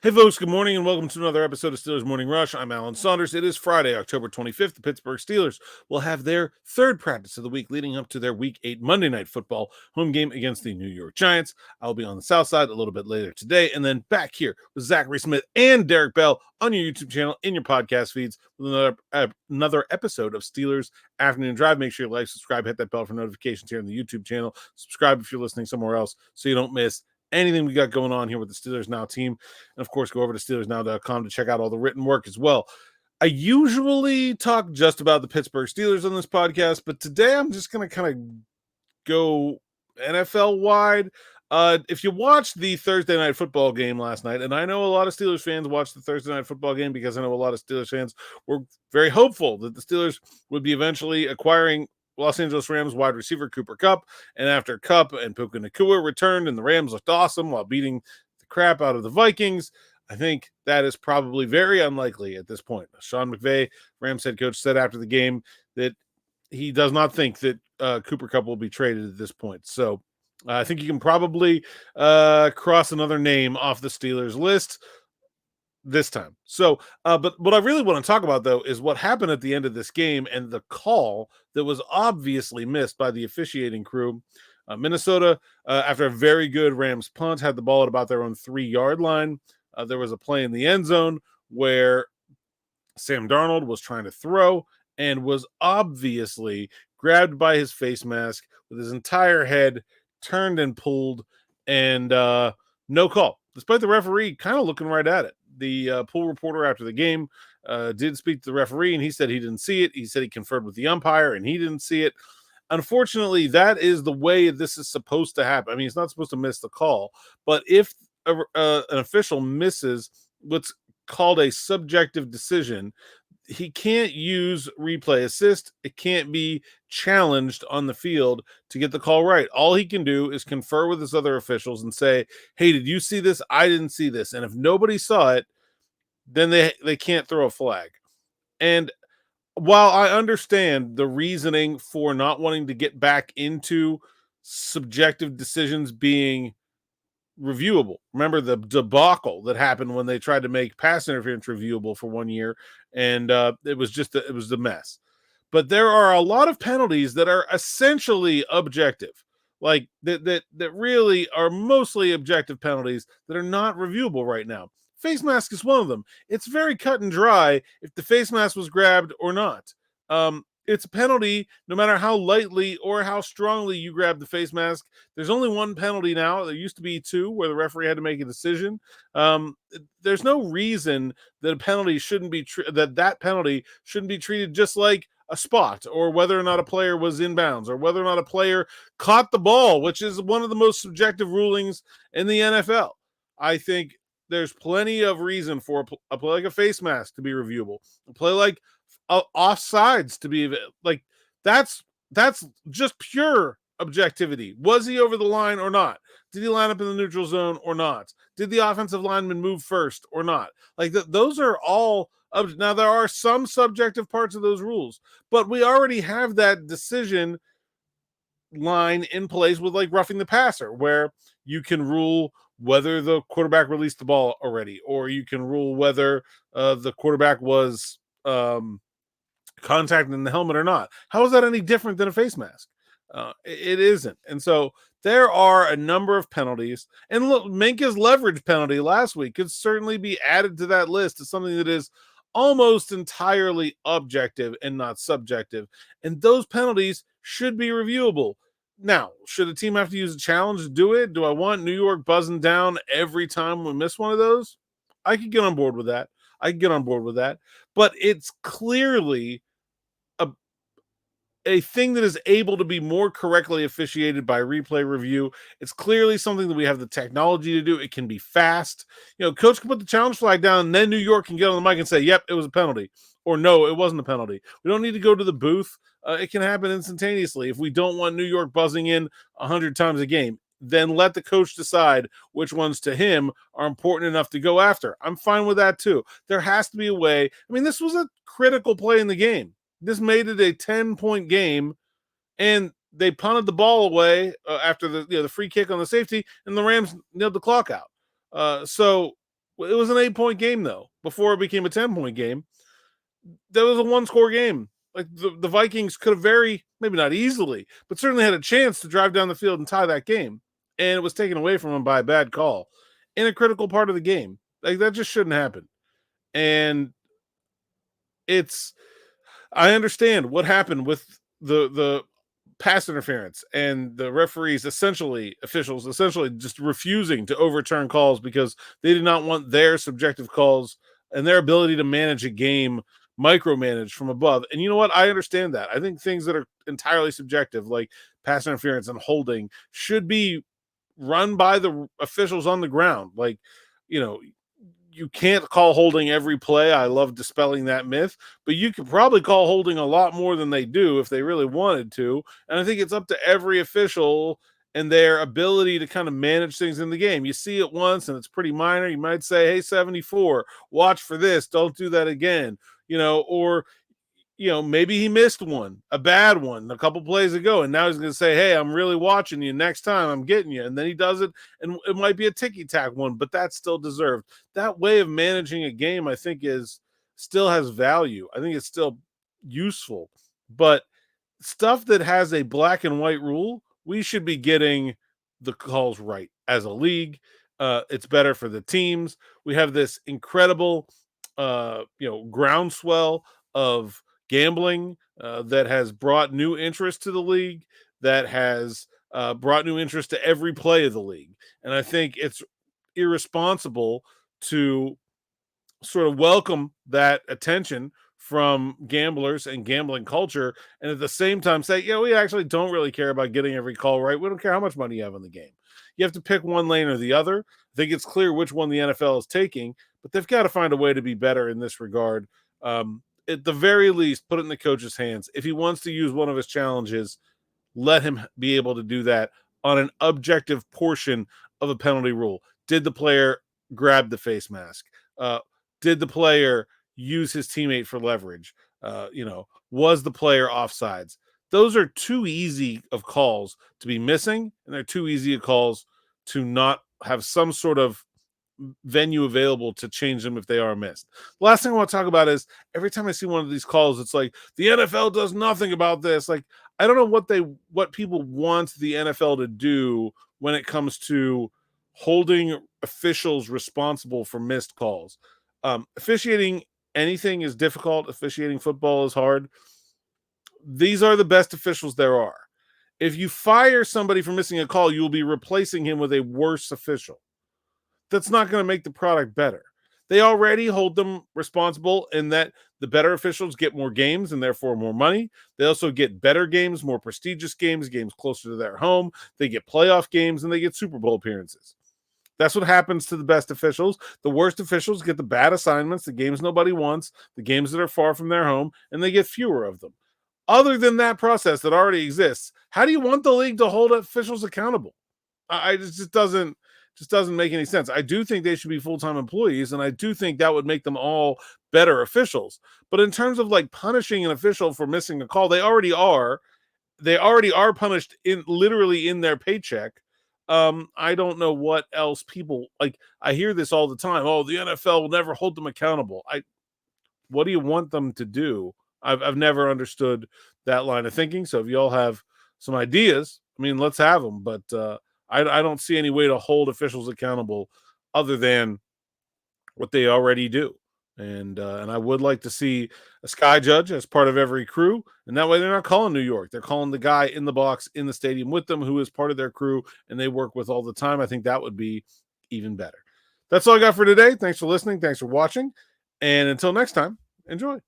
Hey folks, good morning and welcome to another episode of Steelers Morning Rush. I'm Alan Saunders. It is Friday, October 25th. The Pittsburgh Steelers will have their third practice of the week leading up to their Week 8 Monday Night Football home game against the New York Giants. I'll be on the south side a little bit later today, and then back here with Zachary Smith and Derek Bell on your YouTube channel, in your podcast feeds, with another episode of Steelers Afternoon Drive. Make sure you like, subscribe, hit that bell for notifications here on the YouTube channel. Subscribe if you're listening somewhere else so you don't miss anything we got going on here with the Steelers Now team. And of course, go over to SteelersNow.com to check out all the written work as well. I usually talk just about the Pittsburgh Steelers on this podcast, but today I'm just going to kind of go NFL wide. If you watched the Thursday Night Football game last night, and I know a lot of Steelers fans watched the Thursday Night Football game because I know a lot of Steelers fans were very hopeful that the Steelers would be eventually acquiring Los Angeles Rams wide receiver Cooper Kupp, and after Kupp and Puka Nacua returned and the Rams looked awesome while beating the crap out of the Vikings, I think that is probably very unlikely at this point. Sean McVay, Rams head coach, said after the game that he does not think that Cooper Kupp will be traded at this point. So I think you can probably cross another name off the Steelers list this time. So, but what I really want to talk about, though, is what happened at the end of this game and the call that was obviously missed by the officiating crew. Minnesota, after a very good Rams punt, had the ball at about their own 3-yard line. There was a play in the end zone where Sam Darnold was trying to throw and was obviously grabbed by his face mask with his entire head turned and pulled, and no call, despite the referee kind of looking right at it. The pool reporter after the game did speak to the referee, and he said he didn't see it. He said he conferred with the umpire, and he didn't see it. Unfortunately, that is the way this is supposed to happen. I mean, it's not supposed to miss the call, but if an official misses what's called a subjective decision, he can't use replay assist. It can't be challenged on the field to get the call right. All he can do is confer with his other officials and say, hey, did you see this? I didn't see this. And if nobody saw it, then they can't throw a flag. And while I understand the reasoning for not wanting to get back into subjective decisions being reviewable. Remember the debacle that happened when they tried to make pass interference reviewable for 1 year, and it was a mess. But there are a lot of penalties that are essentially objective, like that really are mostly objective penalties that are not reviewable right now. Face mask is one of them. It's very cut and dry if the face mask was grabbed or not. It's a penalty no matter how lightly or how strongly you grab the face mask. There's only one penalty now. There used to be two where the referee had to make a decision. There's no reason that a penalty shouldn't be that penalty shouldn't be treated just like a spot, or whether or not a player was in bounds, or whether or not a player caught the ball, which is one of the most subjective rulings in the NFL. I think there's plenty of reason for a play like a face mask to be reviewable. A play like offsides to be like that's just pure objectivity. Was he over the line or not? Did he line up in the neutral zone or not? Did the offensive lineman move first or not? Like those are all now there are some subjective parts of those rules, but we already have that decision line in place with like roughing the passer, where you can rule whether the quarterback released the ball already, or you can rule whether the quarterback was contact in the helmet or not. How is that any different than a face mask? It isn't. And so there are a number of penalties. And look, Minka's leverage penalty last week could certainly be added to that list as something that is almost entirely objective and not subjective. And those penalties should be reviewable. Now, should a team have to use a challenge to do it? Do I want New York buzzing down every time we miss one of those? I could get on board with that. But it's clearly a thing that is able to be more correctly officiated by replay review. It's clearly something that we have the technology to do. It can be fast. Coach can put the challenge flag down, and then New York can get on the mic and say, yep, it was a penalty. Or no, it wasn't a penalty. We don't need to go to the booth. It can happen instantaneously. If we don't want New York buzzing in 100 times a game, then let the coach decide which ones to him are important enough to go after. I'm fine with that too. There has to be a way. I mean, this was a critical play in the game. This made it a 10-point game, and they punted the ball away after the free kick on the safety, and the Rams nailed the clock out. So It was an 8-point game, though. Before it became a 10-point game, that was a one-score game. Like the Vikings could have maybe not easily, but certainly had a chance to drive down the field and tie that game. And it was taken away from them by a bad call in a critical part of the game. Like that just shouldn't happen. And I understand what happened with the pass interference and the officials essentially just refusing to overturn calls because they did not want their subjective calls and their ability to manage a game micromanaged from above. And you know what? I understand that. I think things that are entirely subjective, like pass interference and holding, should be run by the officials on the ground. Like, you know, you can't call holding every play. I love dispelling that myth, but you could probably call holding a lot more than they do if they really wanted to. And I think it's up to every official and their ability to kind of manage things in the game. You see it once and it's pretty minor. You might say, hey, 74, watch for this. Don't do that again. Or maybe he missed a bad one a couple plays ago, and now he's going to say, hey, I'm really watching you. Next time I'm getting you. And then he does it, and it might be a ticky-tack one, but that's still deserved. That way of managing a game, I think, still has value. I think it's still useful. But stuff that has a black and white rule, we should be getting the calls right as a league. It's better for the teams. We have this incredible, groundswell of gambling that has brought new interest to the league, that has brought new interest to every play of the league. And I think it's irresponsible to sort of welcome that attention from gamblers and gambling culture, and at the same time say, we actually don't really care about getting every call right. We don't care how much money you have in the game. You have to pick one lane or the other. I think it's clear which one the NFL is taking, but they've got to find a way to be better in this regard. At the very least, put it in the coach's hands. If he wants to use one of his challenges, let him be able to do that on an objective portion of a penalty rule. Did the player grab the face mask? Did the player use his teammate for leverage? Was the player offsides? Those are too easy of calls to be missing, and they're too easy of calls to not have some sort of venue available to change them if they are missed. The last thing I want to talk about is every time I see one of these calls, it's like the NFL does nothing about this. Like, I don't know what people want the NFL to do when it comes to holding officials responsible for missed calls. Officiating anything is difficult. Officiating football is hard. These are the best officials there are. If you fire somebody for missing a call, you will be replacing him with a worse official. That's not going to make the product better. They already hold them responsible in that the better officials get more games and therefore more money. They also get better games, more prestigious games closer to their home. They get playoff games and they get Super Bowl appearances. That's what happens to the best officials. The worst officials get the bad assignments, the games nobody wants, the games that are far from their home, and they get fewer of them. Other than that process that already exists, how do you want the league to hold officials accountable? It just doesn't make any sense. I do think they should be full-time employees, and I do think that would make them all better officials. But in terms of like punishing an official for missing a call, they already are punished literally in their paycheck. I don't know what else people like. I hear this all the time. Oh, the NFL will never hold them accountable. What do you want them to do? I've never understood that line of thinking. So if y'all have some ideas, I mean, let's have them. But I don't see any way to hold officials accountable other than what they already do. And I would like to see a sky judge as part of every crew. And that way they're not calling New York. They're calling the guy in the box in the stadium with them who is part of their crew and they work with all the time. I think that would be even better. That's all I got for today. Thanks for listening. Thanks for watching. And until next time, enjoy.